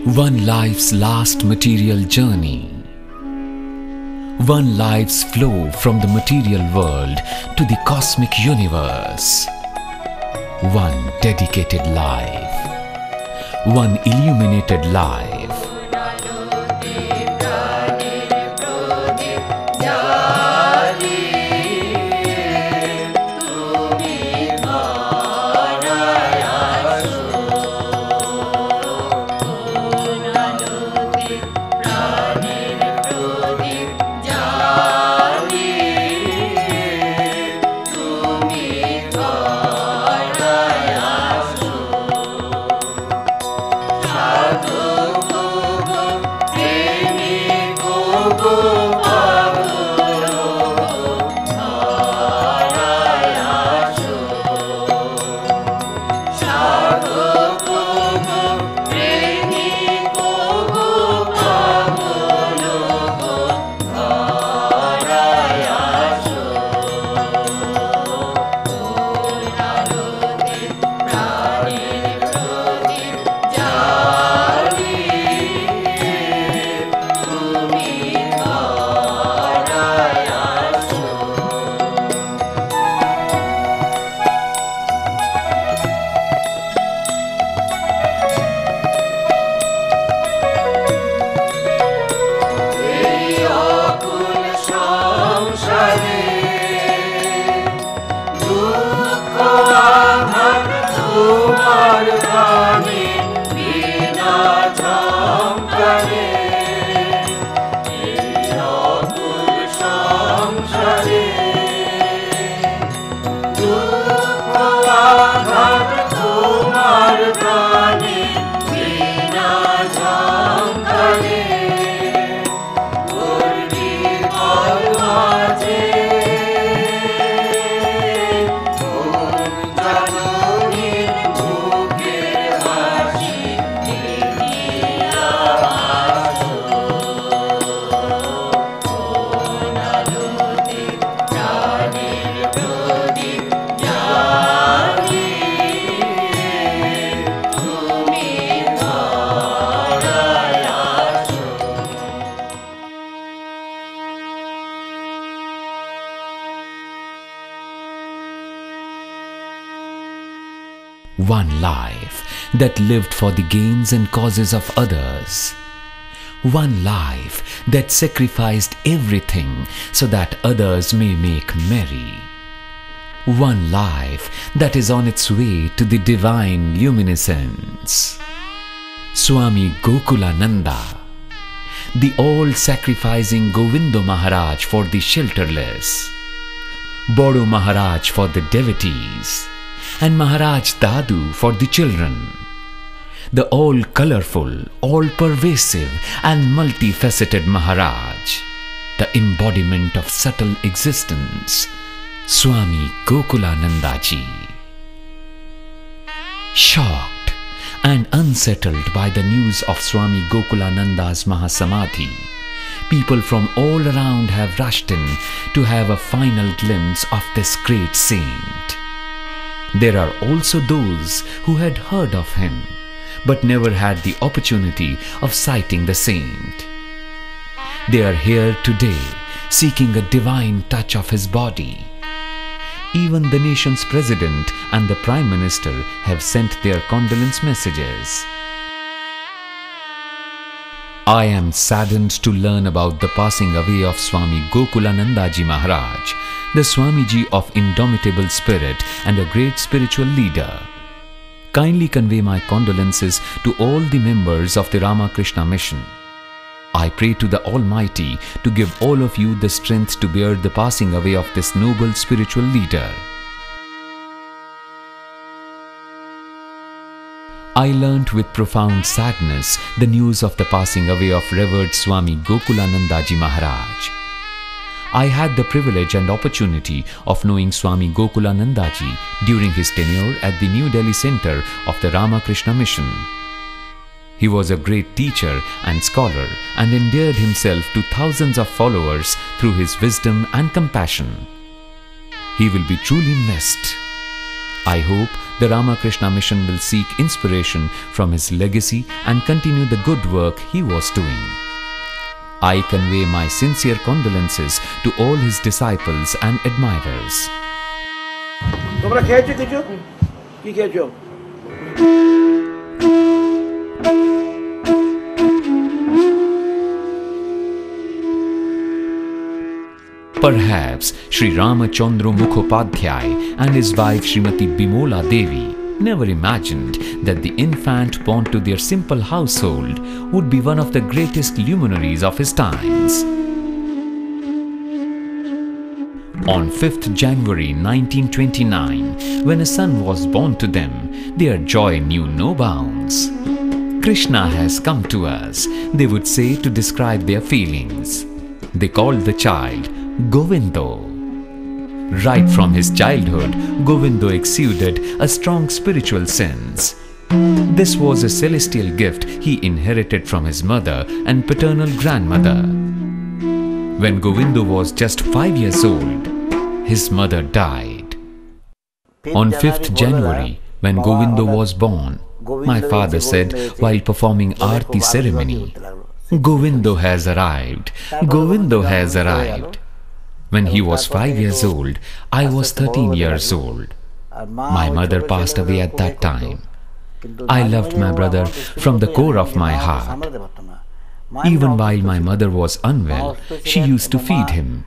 One life's last material journey. One life's flow from the material world to the cosmic universe. One dedicated life. One illuminated life. One life that lived for the gains and causes of others. One life that sacrificed everything so that others may make merry. One life that is on its way to the divine luminescence. Swami Gokulananda, the all-sacrificing Govinda Maharaj for the shelterless, Bodo Maharaj for the devotees, and Maharaj Dadu for the children. The all-colorful, all-pervasive and multifaceted Maharaj, the embodiment of subtle existence, Swami Gokulanandaji. Shocked and unsettled by the news of Swami Gokulananda's Mahasamadhi, people from all around have rushed in to have a final glimpse of this great saint. There are also those who had heard of him, but never had the opportunity of sighting the saint. They are here today, seeking a divine touch of his body. Even the nation's president and the Prime Minister have sent their condolence messages. I am saddened to learn about the passing away of Swami Gokulanandaji Maharaj, the Swamiji of indomitable spirit and a great spiritual leader. Kindly convey my condolences to all the members of the Ramakrishna Mission. I pray to the Almighty to give all of you the strength to bear the passing away of this noble spiritual leader. I learnt with profound sadness the news of the passing away of Revered Swami Gokulanandaji Maharaj. I had the privilege and opportunity of knowing Swami Gokulanandaji during his tenure at the New Delhi Center of the Ramakrishna Mission. He was a great teacher and scholar and endeared himself to thousands of followers through his wisdom and compassion. He will be truly missed. I hope the Ramakrishna Mission will seek inspiration from his legacy and continue the good work he was doing. I convey my sincere condolences to all his disciples and admirers. Perhaps Sri Ramachandra Mukhopadhyay and his wife Srimati Bimola Devi never imagined that the infant born to their simple household would be one of the greatest luminaries of his times. On 5th January 1929, when a son was born to them, their joy knew no bounds. Krishna has come to us, they would say to describe their feelings. They called the child Govindo. Right from his childhood, Govindo exuded a strong spiritual sense. This was a celestial gift he inherited from his mother and paternal grandmother. When Govindo was just 5 years old, his mother died. On 5th January, when Govindo was born, my father said while performing Aarti ceremony, "Govindo has arrived, Govindo has arrived." When he was 5 years old, I was 13 years old. My mother passed away at that time. I loved my brother from the core of my heart. Even while my mother was unwell, she used to feed him.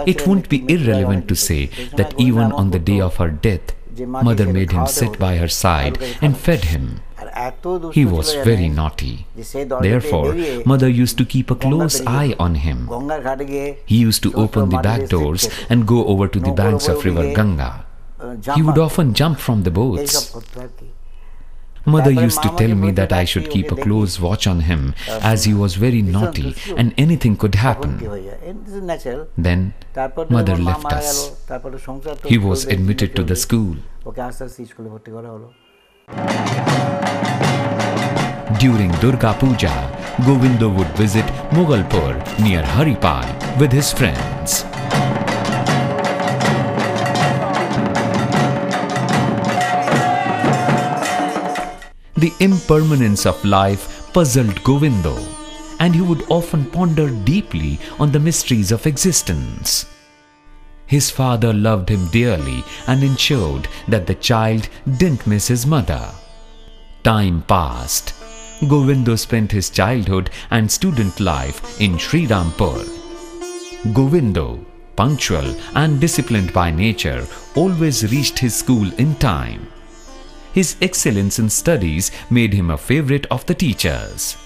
It won't be irrelevant to say that even on the day of her death, mother made him sit by her side and fed him. He was very naughty. Therefore, mother used to keep a close eye on him. He used to open the back doors and go over to the banks of river Ganga. He would often jump from the boats. Mother used to tell me that I should keep a close watch on him as he was very naughty and anything could happen. Then, mother left us. He was admitted to the school. During Durga Puja, Govindo would visit Mughalpur near Haripal with his friends. The impermanence of life puzzled Govindo, and he would often ponder deeply on the mysteries of existence. His father loved him dearly and ensured that the child didn't miss his mother. Time passed. Govindo spent his childhood and student life in Sri Rampur. Govindo, punctual and disciplined by nature, always reached his school in time. His excellence in studies made him a favorite of the teachers.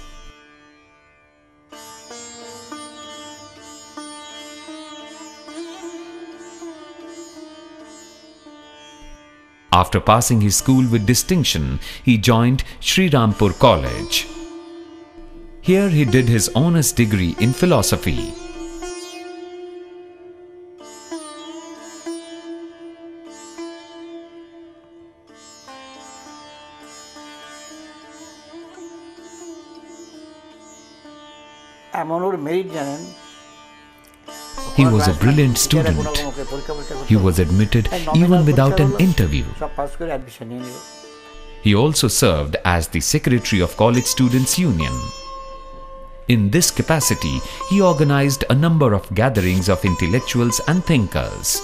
After passing his school with distinction, he joined Sri Rampur College. Here he did his honours degree in philosophy. He was a brilliant student. He was admitted even without an interview. He also served as the Secretary of College Students' Union. In this capacity, he organized a number of gatherings of intellectuals and thinkers.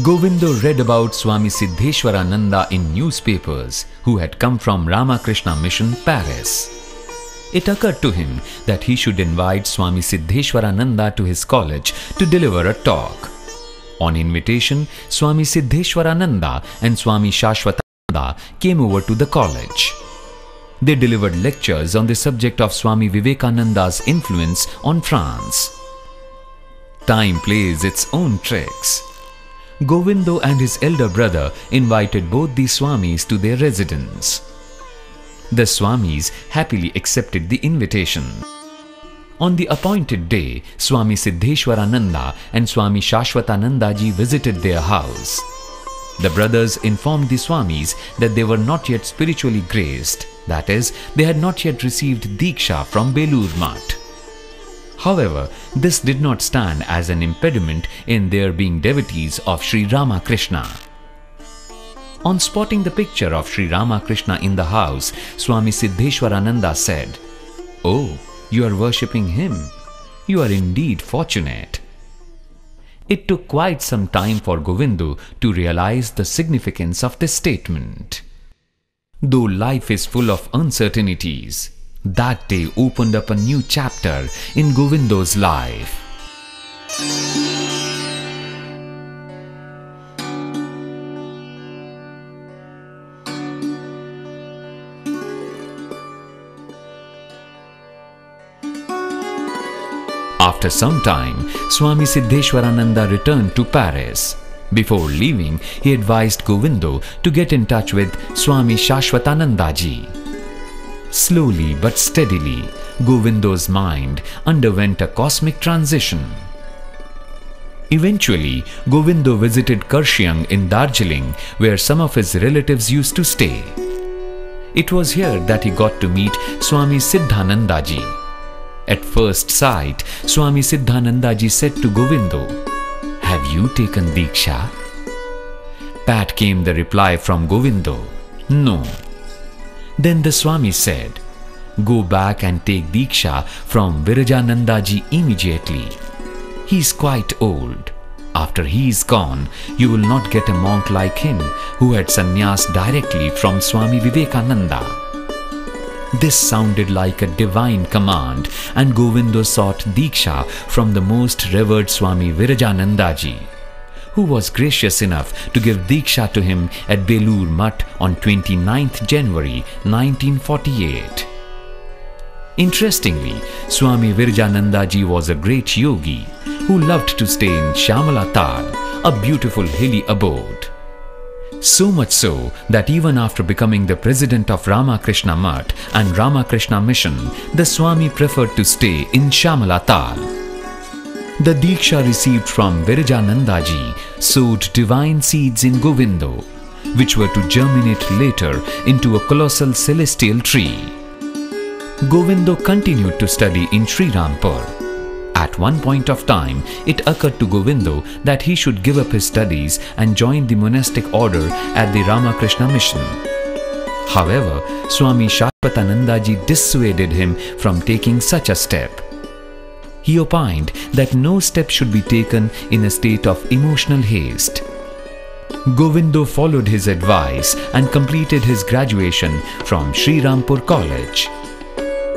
Govindo read about Swami Siddheshwarananda in newspapers, who had come from Ramakrishna Mission, Paris. It occurred to him that he should invite Swami Siddheshwarananda to his college to deliver a talk. On invitation, Swami Siddheshwarananda and Swami Shashwatananda came over to the college. They delivered lectures on the subject of Swami Vivekananda's influence on France. Time plays its own tricks. Govindo and his elder brother invited both the Swamis to their residence. The Swamis happily accepted the invitation. On the appointed day, Swami Siddheshwarananda and Swami Shashwatanandaji visited their house. The brothers informed the Swamis that they were not yet spiritually graced, that is, they had not yet received Diksha from Belur Math. However, this did not stand as an impediment in their being devotees of Sri Ramakrishna. On spotting the picture of Sri Ramakrishna in the house, Swami Siddheshwarananda said, "Oh, you are worshipping him. You are indeed fortunate." It took quite some time for Govindu to realize the significance of this statement. Though life is full of uncertainties, that day opened up a new chapter in Govindo's life. After some time, Swami Siddheshwarananda returned to Paris. Before leaving, he advised Govindo to get in touch with Swami Shashwatanandaji. Slowly but steadily, Govindo's mind underwent a cosmic transition. Eventually, Govindo visited Karshiang in Darjeeling, where some of his relatives used to stay. It was here that he got to meet Swami Siddhanandaji. At first sight, Swami Siddhanandaji said to Govindo, "Have you taken Diksha?" Pat came the reply from Govindo, "No." Then the Swami said, "Go back and take Diksha from Virajanandaji immediately. He is quite old. After he is gone, you will not get a monk like him who had sannyas directly from Swami Vivekananda." This sounded like a divine command, and Govindo sought Diksha from the most revered Swami Virajanandaji, who was gracious enough to give Diksha to him at Belur Mutt on 29th January 1948. Interestingly, Swami Virajanandaji was a great yogi who loved to stay in Shamalatal, a beautiful hilly abode. So much so that even after becoming the president of Ramakrishna Mutt and Ramakrishna Mission, the Swami preferred to stay in Shamalatal. The Diksha received from Virajanandaji sowed divine seeds in Govindo, which were to germinate later into a colossal celestial tree. Govindo continued to study in Sri Rampur. At one point of time, it occurred to Govindo that he should give up his studies and join the monastic order at the Ramakrishna Mission. However, Swami Shashwatanandaji dissuaded him from taking such a step. He opined that no step should be taken in a state of emotional haste. Govindo followed his advice and completed his graduation from Sri Rampur College.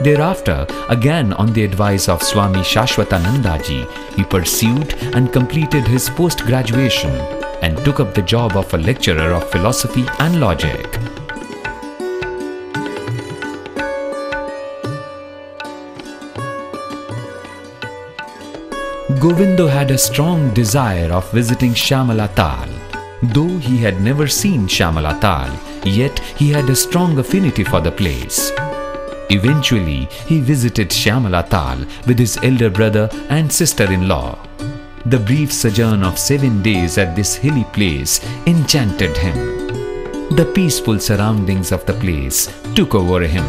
Thereafter, again on the advice of Swami Shashwatanandaji, he pursued and completed his post-graduation and took up the job of a lecturer of philosophy and logic. Govindo had a strong desire of visiting Shamalatal. Though he had never seen Shamalatal, yet he had a strong affinity for the place. Eventually, he visited Shamalatal with his elder brother and sister-in-law. The brief sojourn of 7 days at this hilly place enchanted him. The peaceful surroundings of the place took over him.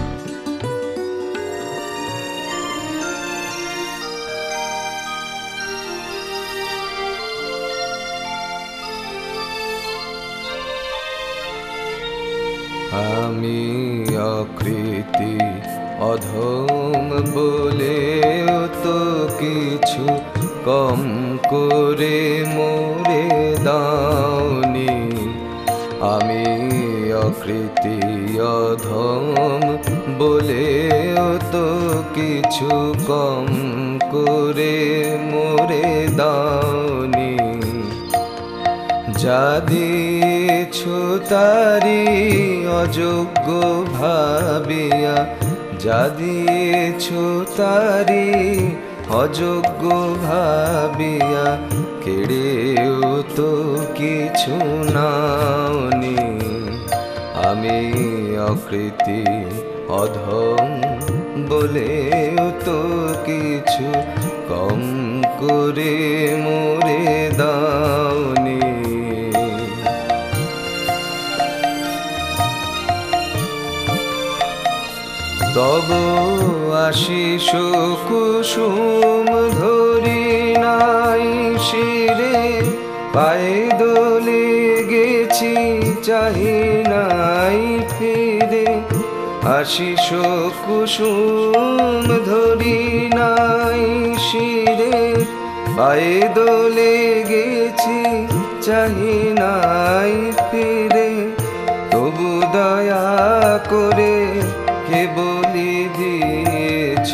Ami akriti অধম বলে তো কিছু কম করে মোরে দাওনি আমি অকৃতি অধম বলে তো কিছু কম করে মোরে দাওনি যা দিয়েছো তারি অযোগ্য ভাবিয়া যা দিয়েছো তারি অযোগ্য ভাবিয়া কেড়েও তো কিছু নাওনি আমি অকৃতি অধম বলেও তো কিছু কম করে মোরে দাওনি তব আশিস কুসুম ধরি নাই শিরে পায়ে দোলে গেছি চাহি নাই ফিরে, আশিস কুসুম ধরি নাই শিরে। পায়ে দোলে গেছি চাহি নাই ফিরে, তবু দয়া করে কে বলি দিয়েছ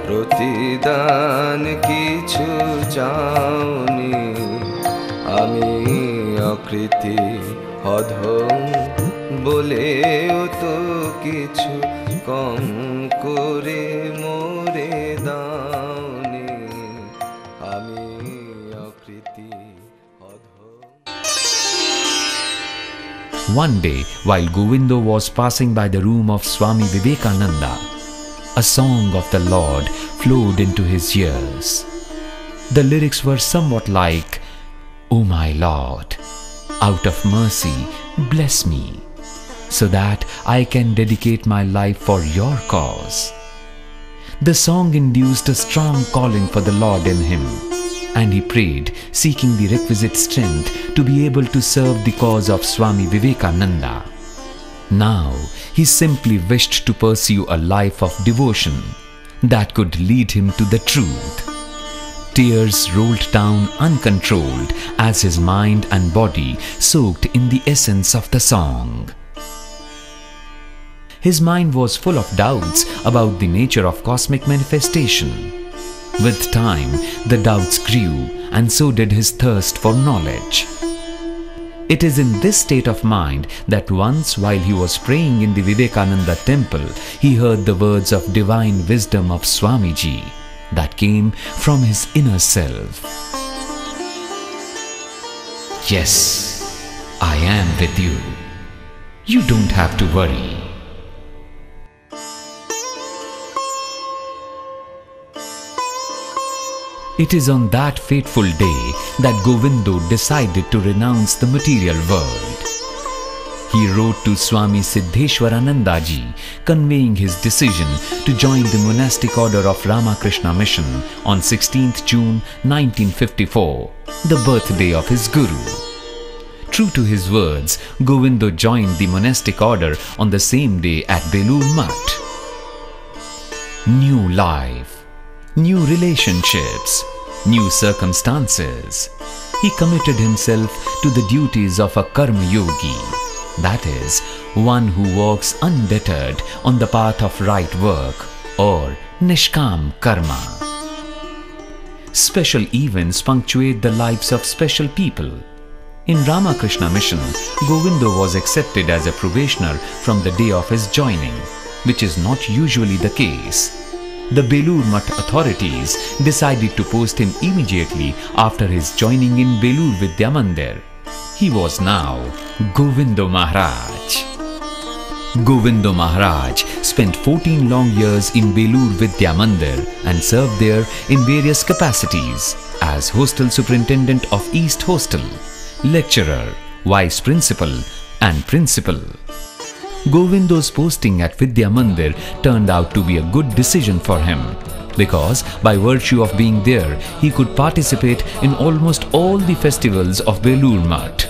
প্রতিদান কিছু চাওনি। আমি অকৃতি অধম বলেও তো কিছু কম করে মোরে দাওনি। আমি অকৃতি অধম। One day, while Govindo was passing by the room of Swami Vivekananda, a song of the Lord flowed into his ears. The lyrics were somewhat like, "O my Lord, out of mercy, bless me, so that I can dedicate my life for your cause." The song induced a strong calling for the Lord in him, and he prayed, seeking the requisite strength to be able to serve the cause of Swami Vivekananda. Now, he simply wished to pursue a life of devotion that could lead him to the truth. Tears rolled down uncontrolled as his mind and body soaked in the essence of the song. His mind was full of doubts about the nature of cosmic manifestation. With time, the doubts grew, and so did his thirst for knowledge. It is in this state of mind that once, while he was praying in the Vivekananda temple, he heard the words of divine wisdom of Swamiji that came from his inner self. "Yes, I am with you. You don't have to worry." It is on that fateful day that Govindo decided to renounce the material world. He wrote to Swami Siddheshwaranandaji, conveying his decision to join the monastic order of Ramakrishna Mission on 16th June 1954, the birthday of his Guru. True to his words, Govindo joined the monastic order on the same day at Belur Math. New life, new relationships, new circumstances. He committed himself to the duties of a karma yogi, that is, one who walks undeterred on the path of right work, or nishkam karma. Special events punctuate the lives of special people. In Ramakrishna Mission, Govindo was accepted as a probationer from the day of his joining, which is not usually the case. The Belur Math authorities decided to post him immediately after his joining in Belur Vidya Mandir. He was now Govindo Maharaj. Govindo Maharaj spent 14 long years in Belur Vidya Mandir and served there in various capacities as Hostel Superintendent of East Hostel, Lecturer, Vice Principal and Principal. Govindo's posting at Vidya Mandir turned out to be a good decision for him, because by virtue of being there, he could participate in almost all the festivals of Belur Math.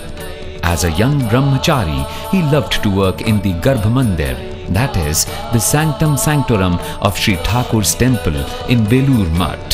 As a young brahmachari, he loved to work in the Garbh Mandir, that is, the sanctum sanctorum of Sri Thakur's temple in Belur Math.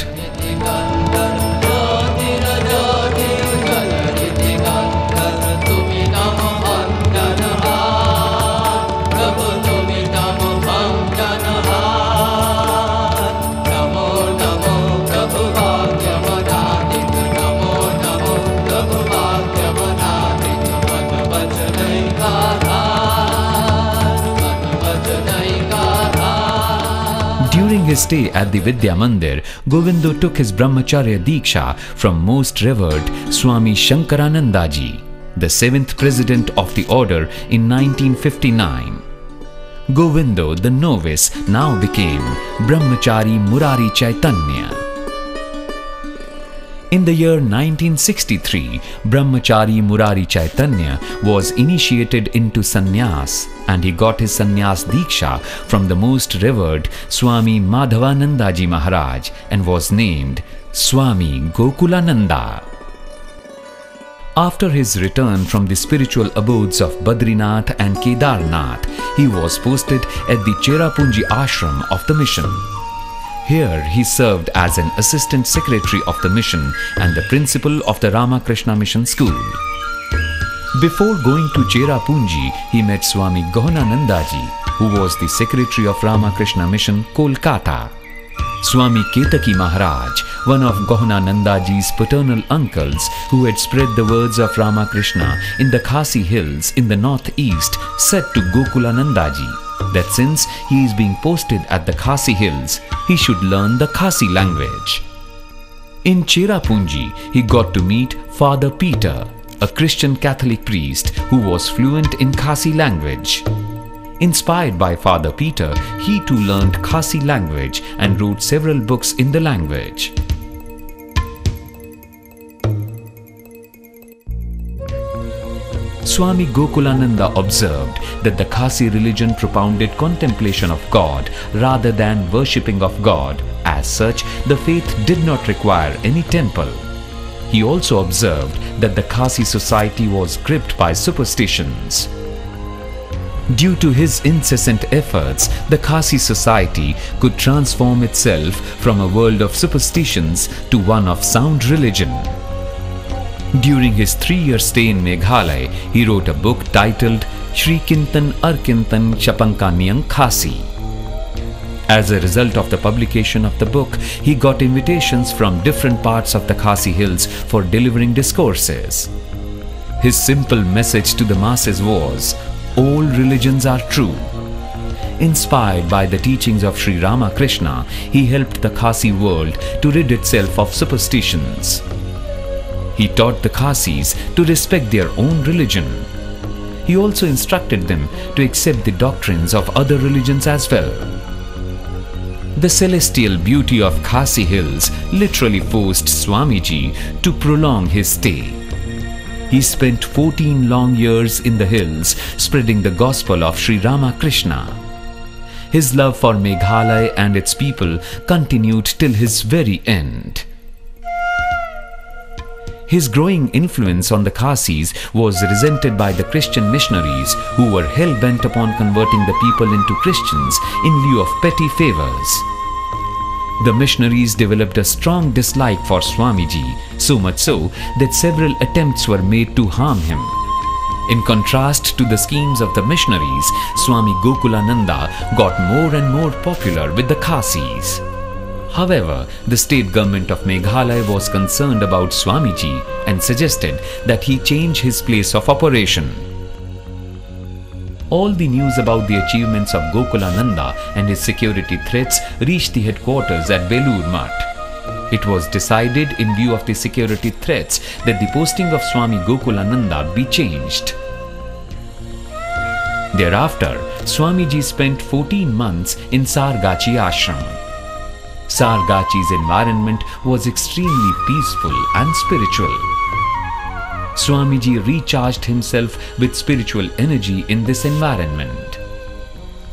During his stay at the Vidya Mandir, Govindo took his Brahmacharya Diksha from Most Revered Swami Shankaranandaji, the 7th President of the order in 1959. Govindo, the novice, now became Brahmachari Murari Chaitanya. In the year 1963, Brahmachari Murari Chaitanya was initiated into sannyas, and he got his sannyas Diksha from the Most Revered Swami Madhavanandaji Maharaj and was named Swami Gokulananda. After his return from the spiritual abodes of Badrinath and Kedarnath, he was posted at the Cherrapunji ashram of the mission. Here he served as an assistant secretary of the mission and the principal of the Ramakrishna Mission School. Before going to Cherrapunji, he met Swami Gokulanandaji, who was the secretary of Ramakrishna Mission, Kolkata. Swami Ketaki Maharaj, one of Gokulanandaji's paternal uncles who had spread the words of Ramakrishna in the Khasi hills in the northeast, said to Gokulanandaji that since he is being posted at the Khasi hills, he should learn the Khasi language. In Cherrapunji, he got to meet Father Peter, a Christian Catholic priest who was fluent in Khasi language. Inspired by Father Peter, he too learned Khasi language and wrote several books in the language. Swami Gokulananda observed that the Khasi religion propounded contemplation of God rather than worshipping of God. As such, the faith did not require any temple. He also observed that the Khasi society was gripped by superstitions. Due to his incessant efforts, the Khasi society could transform itself from a world of superstitions to one of sound religion. During his 3-year stay in Meghalaya, he wrote a book titled Shri Kintan Arkintan Shapankanyang Khasi. As a result of the publication of the book, he got invitations from different parts of the Khasi hills for delivering discourses. His simple message to the masses was, all religions are true. Inspired by the teachings of Sri Ramakrishna, he helped the Khasi world to rid itself of superstitions. He taught the Khasis to respect their own religion. He also instructed them to accept the doctrines of other religions as well. The celestial beauty of Khasi hills literally forced Swamiji to prolong his stay. He spent 14 long years in the hills spreading the gospel of Sri Ramakrishna. His love for Meghalaya and its people continued till his very end. His growing influence on the Khasis was resented by the Christian missionaries who were hell-bent upon converting the people into Christians in lieu of petty favors. The missionaries developed a strong dislike for Swamiji, so much so that several attempts were made to harm him. In contrast to the schemes of the missionaries, Swami Gokulananda got more and more popular with the Khasis. However, the state government of Meghalaya was concerned about Swamiji and suggested that he change his place of operation. All the news about the achievements of Gokulananda and his security threats reached the headquarters at Belur Math. It was decided in view of the security threats that the posting of Swami Gokulananda be changed. Thereafter, Swamiji spent 14 months in Sargachi ashram. Sargachi's environment was extremely peaceful and spiritual. Swamiji recharged himself with spiritual energy in this environment.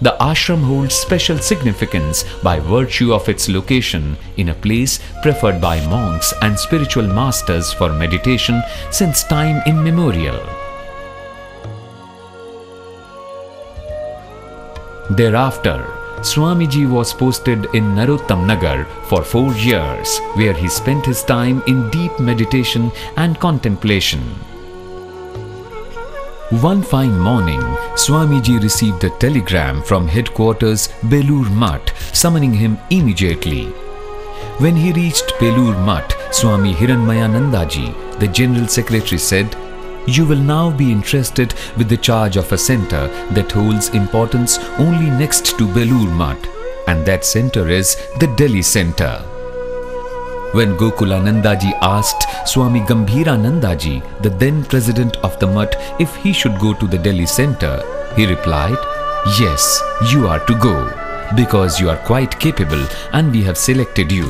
The ashram holds special significance by virtue of its location in a place preferred by monks and spiritual masters for meditation since time immemorial. Thereafter, Swamiji was posted in Narottam Nagar for 4 years, where he spent his time in deep meditation and contemplation. One fine morning, Swamiji received a telegram from headquarters Belur Math summoning him immediately. When he reached Belur Math, Swami Hiranmayanandaji, the General Secretary, said, "You will now be entrusted with the charge of a center that holds importance only next to Belur Math, and that center is the Delhi center." When Gokulanandaji asked Swami Gambhiranandaji, the then president of the Math, if he should go to the Delhi center, he replied, "Yes, you are to go, because you are quite capable and we have selected you."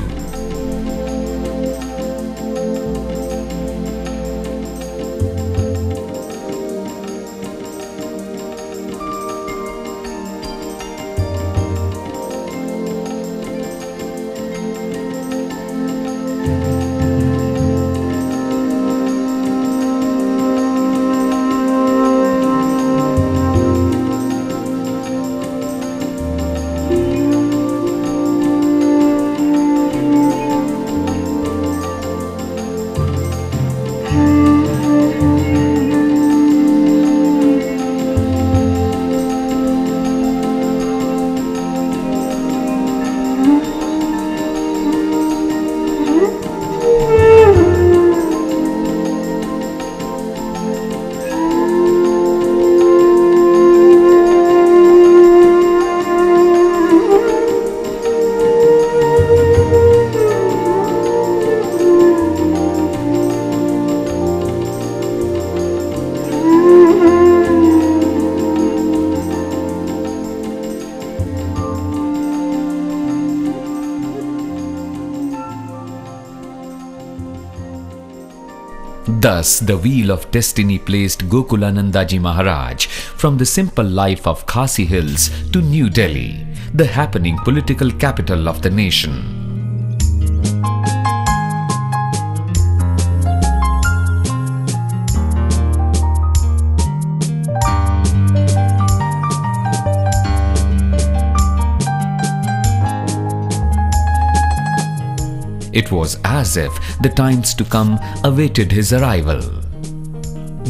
Thus, the wheel of destiny placed Gokulanandaji Maharaj from the simple life of Khasi Hills to New Delhi, the happening political capital of the nation. It was as if the times to come awaited his arrival.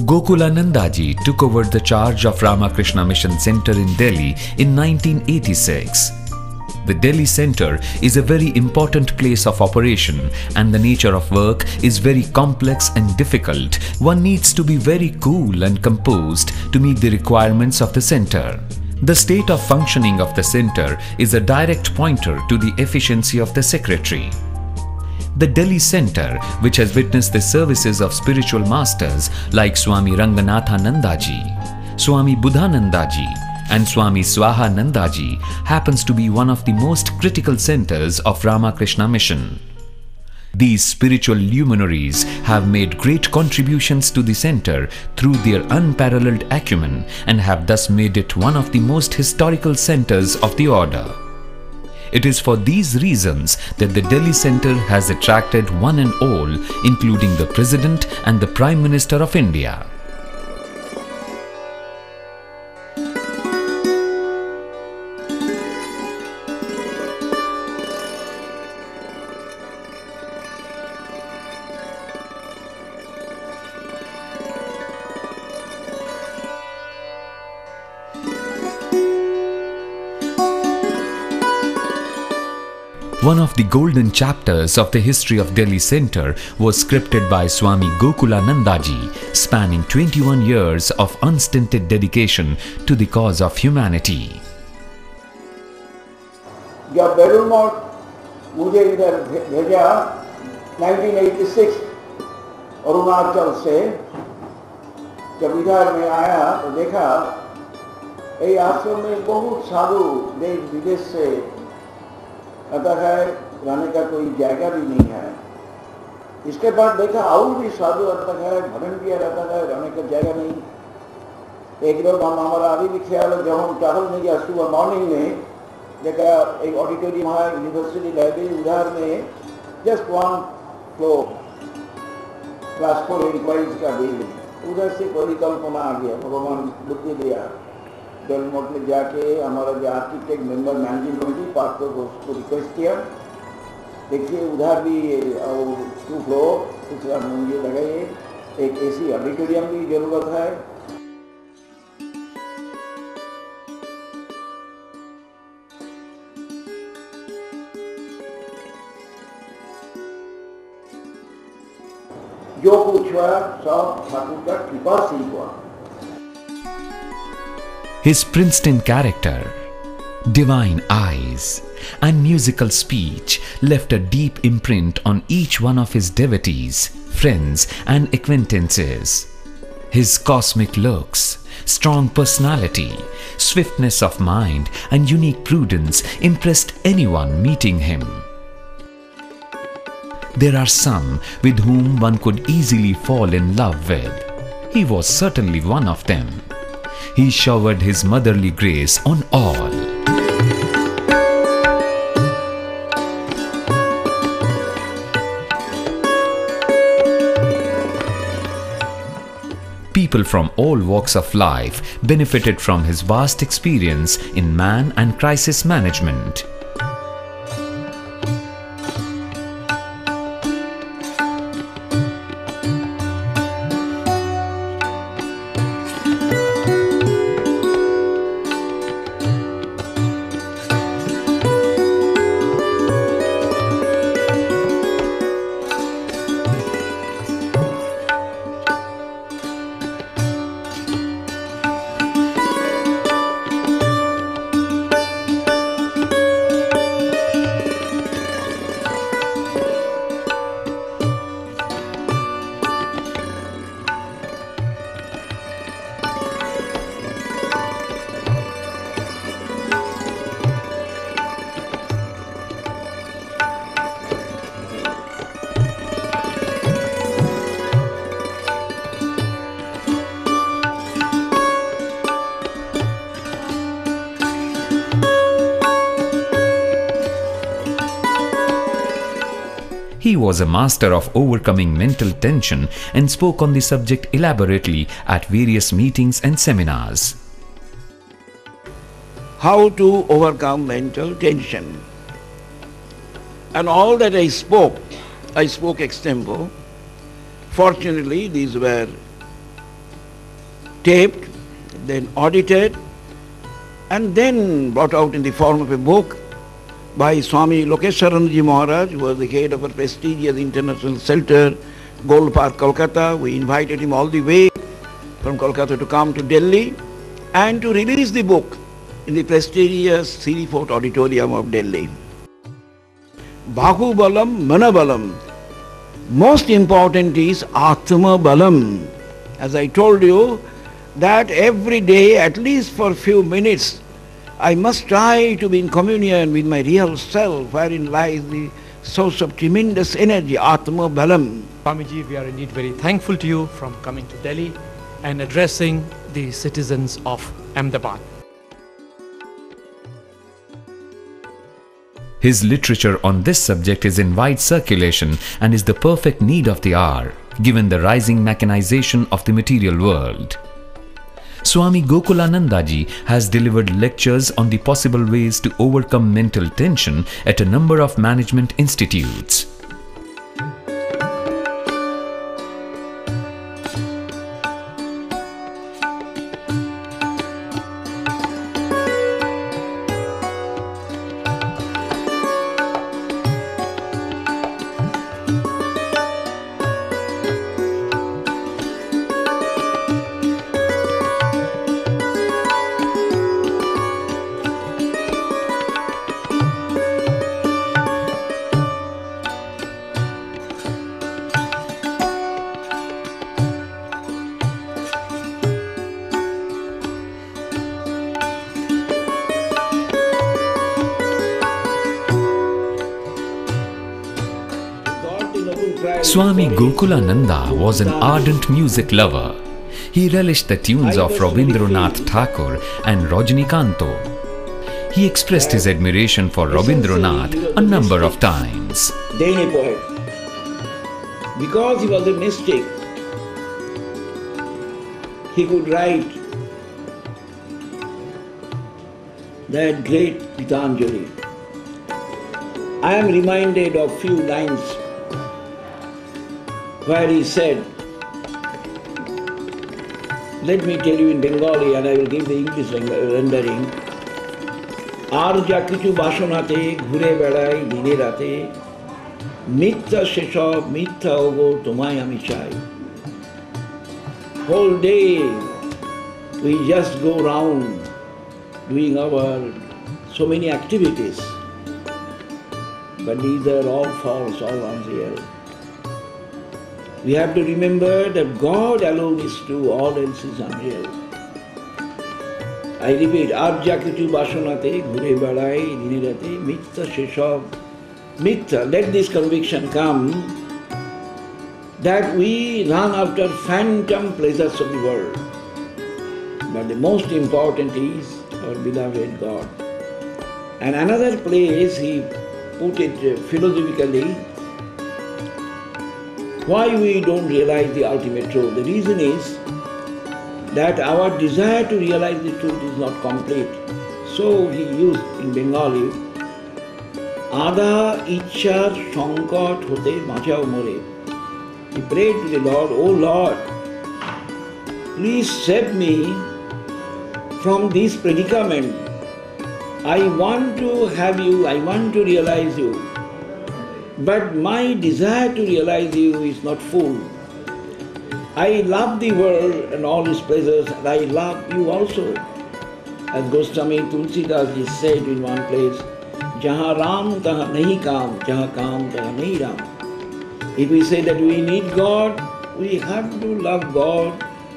Gokulanandaji took over the charge of Ramakrishna Mission Center in Delhi in 1986. The Delhi Center is a very important place of operation, and the nature of work is very complex and difficult. One needs to be very cool and composed to meet the requirements of the center. The state of functioning of the center is a direct pointer to the efficiency of the secretary. The Delhi Center, which has witnessed the services of spiritual masters like Swami Ranganathanandaji, Swami Buddhanandaji and Swami Swahanandaji, happens to be one of the most critical centers of Ramakrishna Mission. These spiritual luminaries have made great contributions to the center through their unparalleled acumen and have thus made it one of the most historical centers of the order. It is for these reasons that the Delhi Center has attracted one and all, including the President and the Prime Minister of India. One of the golden chapters of the history of Delhi Center was scripted by Swami Gokulanandaji, spanning 21 years of unstinted dedication to the cause of humanity. जब बैरुल मठ मुझे इधर भेजा 1986 अरुणाचल से, जब इधर में आया तो देखा ये आश्रम में बहुत साधु देश विदेश से आता है, रहने का कोई जगह भी नहीं है। इसके बाद देखा और भी साधु आता है, भजन किया जाता है, रहने का जगह नहीं। एक दो हम हमारा अभी भी ख्याल है, जब हम ट्रैवल में गया सुबह मॉर्निंग में देखा एक ऑडिटोरियम है, यूनिवर्सिटी लाइब्रेरी, उधर में just one floor class 4 enquiries का बिल्डिंग, उधर से परिकल्पना आ गया, भगवान बुद्धि दिया। डेल मोट में जाके हमारा जो architect member managing committee part को उसको रिक्वेस्ट किया, देखिए उधर भी 2 फ्लोर दूसरा मुझे लगाइए, एक एसी ऑडिटोरियम की जरूरत है। जो कुछ हुआ सब ठाकुर का कृपा से हुआ। His Princeton character, divine eyes, and musical speech left a deep imprint on each one of his devotees, friends, and acquaintances. His cosmic looks, strong personality, swiftness of mind, and unique prudence impressed anyone meeting him. There are some with whom one could easily fall in love with. He was certainly one of them. He showered his motherly grace on all. People from all walks of life benefited from his vast experience in man and crisis management. He was a master of overcoming mental tension and spoke on the subject elaborately at various meetings and seminars. How to overcome mental tension. And all that I spoke extempo. Fortunately, these were taped, then audited, and then brought out in the form of a book by Swami Gokulanandaji Maharaj, who was the head of a prestigious international shelter, Gold Park, Kolkata. We invited him all the way from Kolkata to come to Delhi and to release the book in the prestigious Siri Fort Auditorium of Delhi. Bahubalam, Manabalam. Most important is Atma Balam. As I told you, that every day, at least for a few minutes, I must try to be in communion with my real self, wherein lies the source of tremendous energy, Atma Balam. Swamiji, we are indeed very thankful to you from coming to Delhi and addressing the citizens of Ahmedabad. His literature on this subject is in wide circulation and is the perfect need of the hour, given the rising mechanization of the material world. Swami Gokulanandaji has delivered lectures on the possible ways to overcome mental tension at a number of management institutes. Swami Gokulananda was an ardent music lover. He relished the tunes of Rabindranath Tagore and Rajinikanto. He expressed his admiration for Rabindranath a number of times. Dane poet. Because he was a mystic, he could write that great Gitanjali. I am reminded of few lines where he said, let me tell you in Bengali and I will give the English rendering. Ar ja kichu basonate ঘুরে বেড়াই দিনে রাতে মিথ্যা সেসব মিথ্যা ওগো তোমায় আমি চাই. Whole day we just go round doing our so many activities, but these are all false, all unreal. We have to remember that God alone is true, all else is unreal. I repeat, Arja kichu basonate ঘুরে বেড়াই দিনে রাতে মিথ্যা সেসব মিথ্যা. Let this conviction come that we run after phantom pleasures of the world. But the most important is our beloved God. And another place he put it philosophically, why we don't realize the ultimate truth. The reason is that our desire to realize the truth is not complete. So he used in Bengali, Ada ichchar sankot hote bachao more. He prayed to the Lord, oh Lord, please save me from this predicament. I want to have you, I want to realize you. But my desire to realize you is not full. I love the world and all its pleasures, and I love you also. As Goswami Tulsidas ji said in one place, Jaha Ram taha nahi kaam, jaha kaam taha nahi Ram. If we say that we need God, we have to love God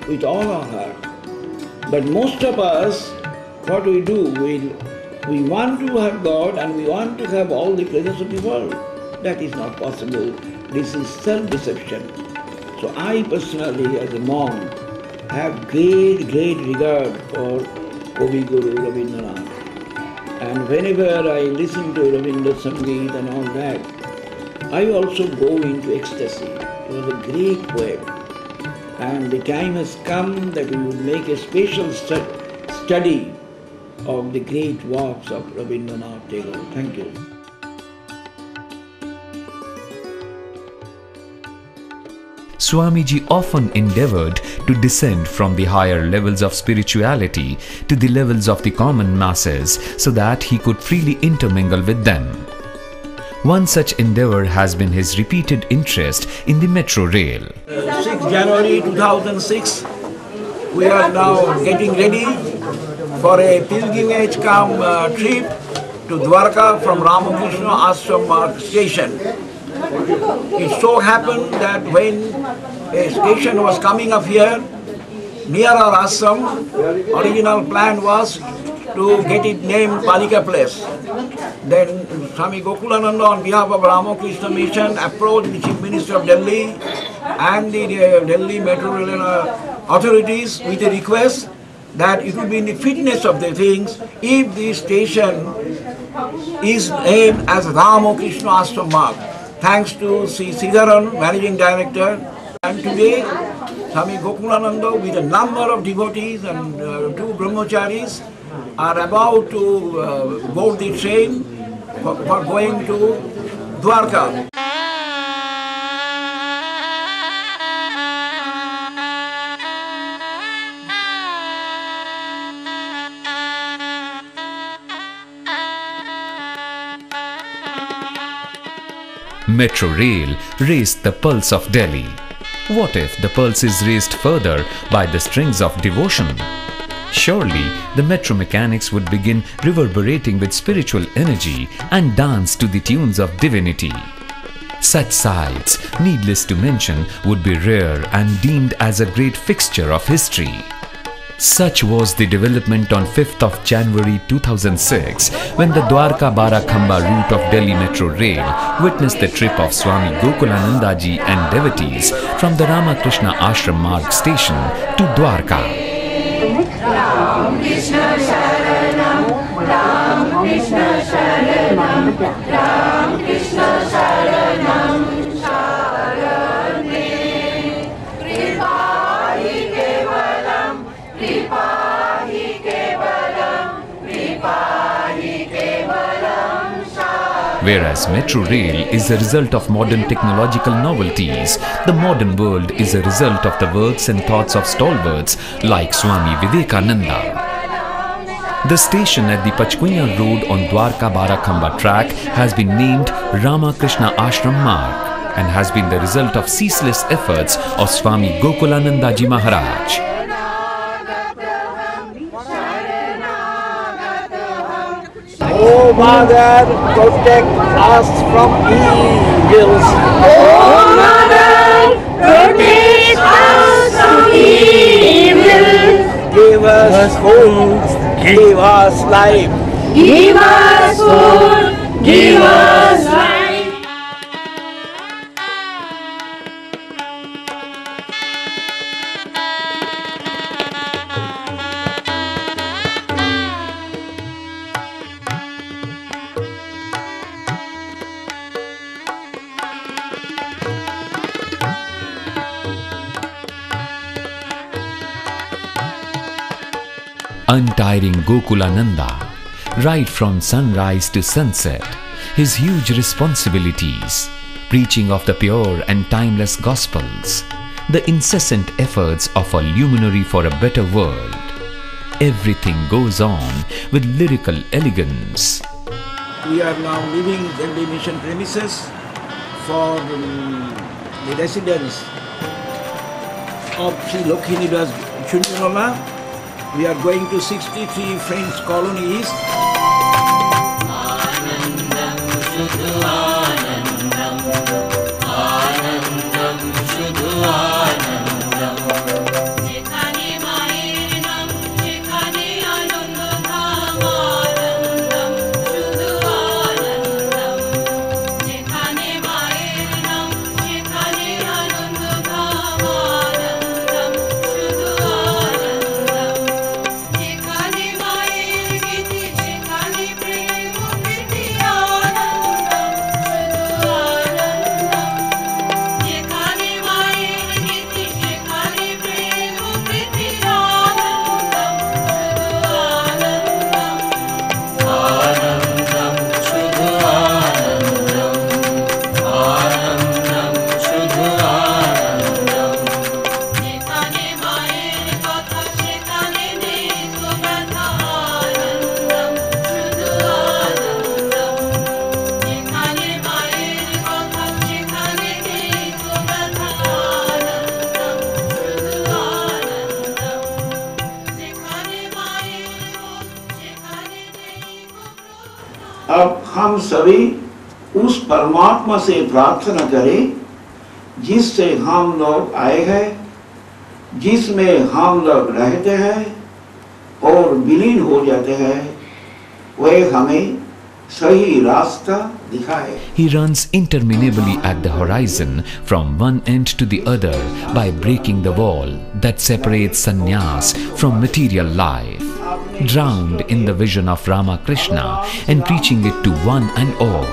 with all our heart. But most of us, what we do, we want to have God and we want to have all the pleasures of the world. That is not possible. This is self-deception. So I personally, as a monk, have great regard for Kavi Guru Rabindranath. And whenever I listen to Rabindra Sangeet and all that, I also go into ecstasy. He was a great poet. And the time has come that we would make a special study of the great works of Rabindranath Tagore. Thank you. Swamiji often endeavored to descend from the higher levels of spirituality to the levels of the common masses so that he could freely intermingle with them. One such endeavor has been his repeated interest in the metro rail. 6 January 2006, we are now getting ready for a pilgrimage trip to Dwarka from Ramakrishna Ashram station. It so happened that when a station was coming up here, near our ashram, original plan was to get it named Palika Place. Then Swami Gokulananda on behalf of Ramakrishna Mission approached the Chief Minister of Delhi and the Delhi Metro Rail authorities with a request that it would be in the fitness of the things if the station is named as Ramakrishna Ashram Mark. Thanks to Sri Sridharan, Managing Director. And today, Swami Gokulananda with a number of devotees and 2 brahmacharis are about to board the train for going to Dwarka. Metro rail raised the pulse of Delhi. What if the pulse is raised further by the strings of devotion? Surely the metro mechanics would begin reverberating with spiritual energy and dance to the tunes of divinity. Such sights, needless to mention, would be rare and deemed as a great fixture of history. Such was the development on 5th of January 2006 when the Dwarka Barakhamba route of Delhi Metro Rail witnessed the trip of Swami Gokulanandaji and devotees from the Ramakrishna Ashram Marg station to Dwarka. Ram Krishna Sharanam, Ram Krishna Sharanam, Ram Krishna Sharanam, Sharane, Kripahi Kevalam, Kripahi Kevalam, Kripahi Kevalam, Sharane. Whereas metro rail is a result of modern technological novelties, the modern world is a result of the works and thoughts of stalwarts like Swami Vivekananda. The station at the Pachkunya Road on Dwarka Barakhamba track has been named Ramakrishna Ashram Marg and has been the result of ceaseless efforts of Swami Gokulanandaji Maharaj. Oh Mother, protect us from evils. Oh Mother, protect us from evil. Give us food, give us life. Give us food, give us life. Untiring Gokulananda, right from sunrise to sunset, his huge responsibilities, preaching of the pure and timeless Gospels, the incessant efforts of a luminary for a better world. Everything goes on with lyrical elegance. We are now leaving Delhi Mission premises for the residence of Sri Lokhinidas Chundirola. We are going to 63 French Colony East. Anandam Shudhu Anandam, Anandam Shudhu Anandam. Jekhane Mayer Nam, Jekhane Ananda Dham, Anandam Shudhu Anandam. Jekhane Mayer Nam, Jekhane Ananda Dham, Anandam Shudhu Anandam. Jekhane Mayer Giti, Jekhane Prem Giti Anandam सभी उस परमात्मा से प्रार्थना करें जिससे हम लोग आए हैं, जिसमें हम लोग रहते हैं और विलीन हो जाते हैं, वह हमें सही रास्ता दिखाए. He runs interminably at the horizon from one end to the other by breaking the wall that separates sannyas from material life, drowned in the vision of Ramakrishna and preaching it to one and all.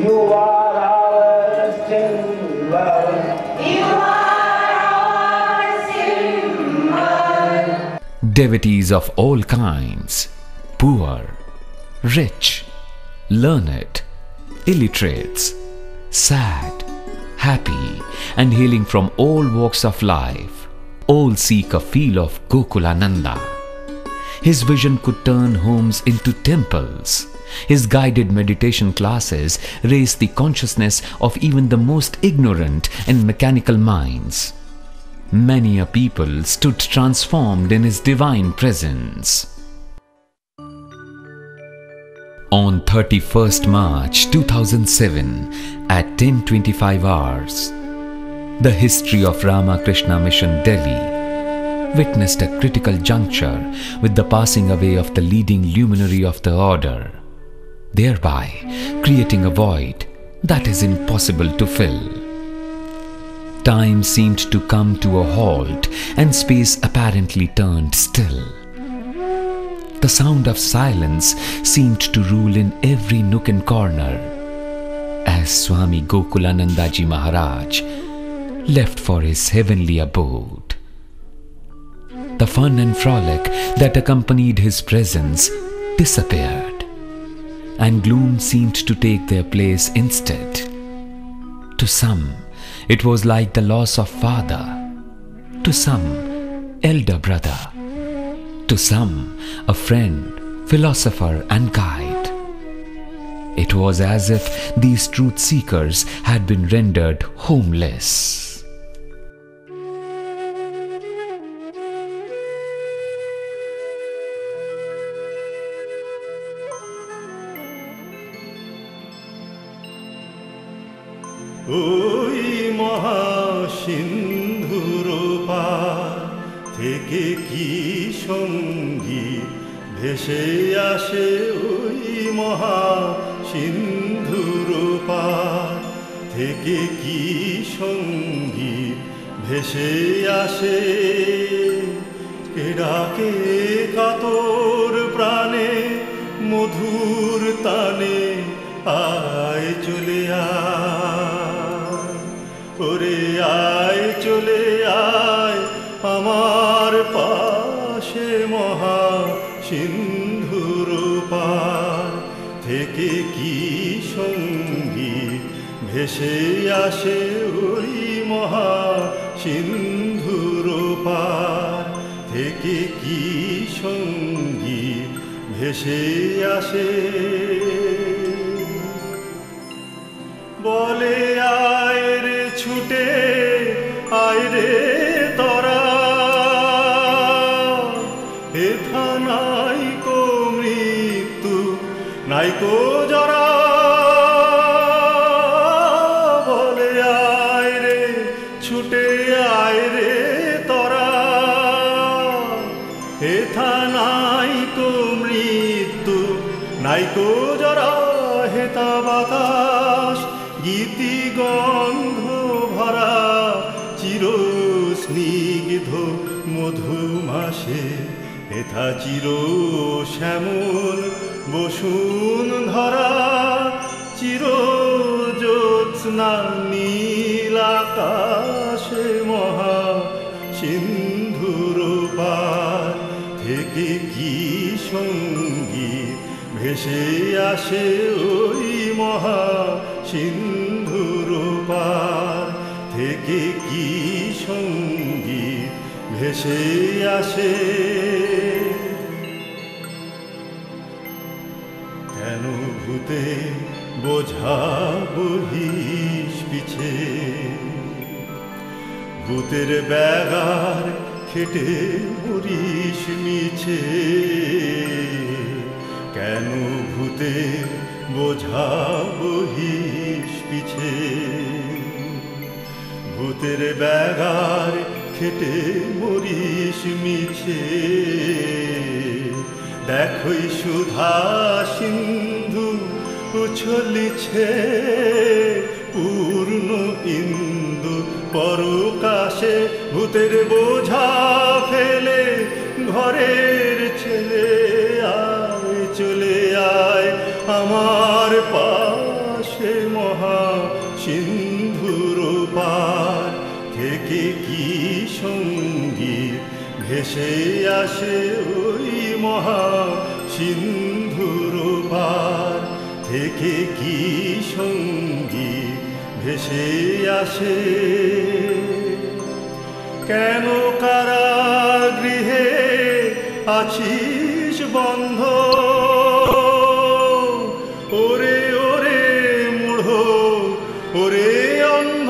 You are our symbol. You are our symbol. Devotees of all kinds, poor, rich, learned, illiterates, sad, happy, and hailing from all walks of life, all seek a feel of Gokulananda. His vision could turn homes into temples. His guided meditation classes raised the consciousness of even the most ignorant and mechanical minds. Many a people stood transformed in his divine presence. On 31st March 2007 at 10:25 hours, the history of Ramakrishna Mission Delhi witnessed a critical juncture with the passing away of the leading luminary of the order, thereby creating a void that is impossible to fill. Time seemed to come to a halt and space apparently turned still. The sound of silence seemed to rule in every nook and corner as Swami Gokulanandaji Maharaj left for his heavenly abode. The fun and frolic that accompanied his presence disappeared, and gloom seemed to take their place instead. To some, it was like the loss of father, to some, elder brother, to some, a friend, philosopher and guide. It was as if these truth seekers had been rendered homeless. ওই মহাসিন্ধুর পার থেকে কি সঙ্গীত ভেসে আসে, ওই মহাসিন্ধুর পার থেকে কি সঙ্গীত ভেসে আসে। কে ডাকে কাতর প্রাণে মধুর তানে, আয় চলে আয়, ওরে আয় চলে আয় আমার পাশে, মহা সিন্ধুর পার থেকে কি সঙ্গীত ভেসে আসে, ওই মহা সিন্ধুর পার থেকে কি সঙ্গীত ভেসে আসে। বলে আয় রে ছুটে আয় রে তরা, হেথা নাই কো মৃত্যু নাই কো জরা। বলে আয় রে ছুটে আয় রে তরা, হেথা নাই কো মৃত্যু নাই কো জরা। হেথা বাতাস গীতি গন্ধ ভরা, চির স্নিগ্ধ মধুমাসে, হেথা চির শ্যামল বসুন ধরা, চির জ্যোৎস্না নীল আকাশে, মহা সিন্ধুর পার থেকে কি সঙ্গীত ভেসে আসে, ওই মহা সিন্ধুর পার থেকে কি সঙ্গীত ভেসে আসে। কেন ভূতে বোঝা বহিস পিছে, ভূতের ব্যাগার খেটে মরিস মিছে, কেন ভূতের বোঝা বহিস পিছে। ভূতের ব্যাগার খেটে মরিস মিছে, দেখোই সুধা সিন্ধু উছলিছে, পূর্ণ ইন্দু পরকাশে। ভূতের বোঝা ফেলে ঘরের ছেলে, আয় চলে আয় আমার পাশে, মহা সিন্ধুর পার থেকে কি সঙ্গীত ভেসে আসে, ওই মহা সিন্ধুর পার থেকে কি সঙ্গীত ভেসে আসে। কেন কারাগৃহে আছিস বন্ধ, ওরে ওরে মূঢ় ওরে অন্ধ।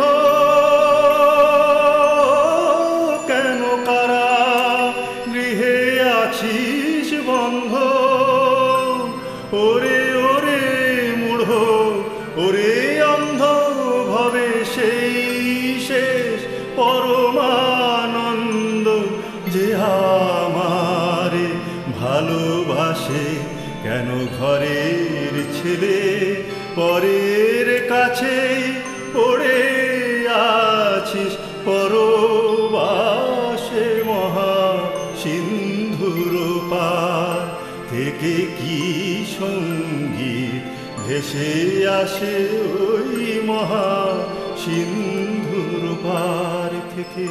কেন কারাগৃহে আছিস বন্ধ, ওরে ওরে মূঢ় ওরে অন্ধ। ভবে সেই শেষ পরমানন্দ যে আমারে ভালোবাসে, কেন ঘরের ছেলে পরের কাছে পড়ে আছিস পরবাসে। মহা সিন্ধুর পার থেকে কি সঙ্গীত ভেসে আসে, ওই মহা সিন্ধুর পার থেকে।